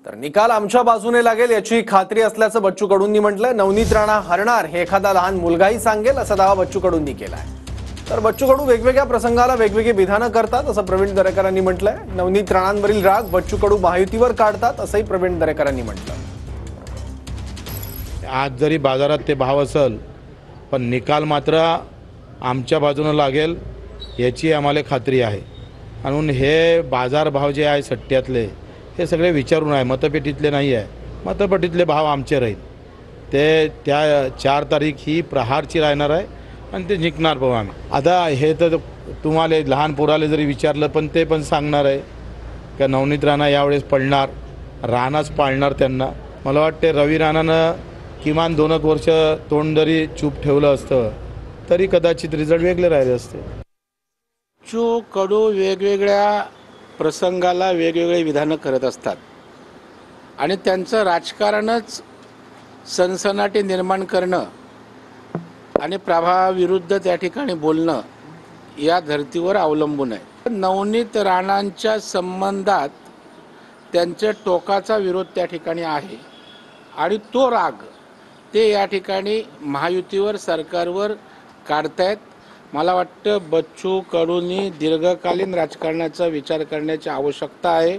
तर निकाल आमच्या बाजूने लागेल याची खात्री असल्याचं बच्चू कडूंनी म्हटलंय। नवनीत राणा हरणार हे एखादा लहान मुलगाही सांगेल असा दावा बच्चू कडूंनी केलाय। तर बच्चू कडू वेगवेगळ्या प्रसंगाला वेगवेगळी विधानं करतात असं प्रवीण दरेकरांनी म्हटलंय। नवनीत राणांवरील राग बच्चू कडू महायुतीवर काढतात असंही प्रवीण दरेकरांनी म्हटलं। आज जरी बाजारात ते भाव असेल पण निकाल मात्र आमच्या बाजूने लागेल याची आम्हाला खात्री आहे। म्हणून हे बाजार भाव जे आहे सट्ट्यातले हे सगळे विचारून आहे, मतपेटीतले नाही आहे। मतपेटीतले भाव आमचे राहील ते त्या 4 तारीख ही प्रहारची राहणार आहे आणि ते जिंकणार भाऊ आम्ही। आता हे तर तुम्हाला लहान पोराले जरी विचारलं पण ते पण सांगणार आहे का नवनीत राणा यावेळेस पडणार, राणाच पाळणार त्यांना। मला वाटते रवी राणानं किमान 2 वर्ष तोंड जरी चूप ठेवलं असतं तरी कदाचित रिझल्ट वेगळे राहिले असते। बच्चू कडू वेगवेगळ्या प्रसंगाला वेगवेगळे विधानं करत असतात आणि त्यांचं राजकारणच सनसनाटी निर्माण करणं आणि प्रभावाविरुद्ध त्या ठिकाणी बोलणं या धर्तीवर अवलंबून आहे। नवनीत राणांच्या संबंधात त्यांच्या टोकाचा विरोध त्या ठिकाणी आहे आणि तो राग ते या ठिकाणी महायुतीवर सरकारवर काढतायत। मला वाटतं बच्चू कडूंनी दीर्घकालीन राजकारणाचा विचार करण्याची आवश्यकता आहे।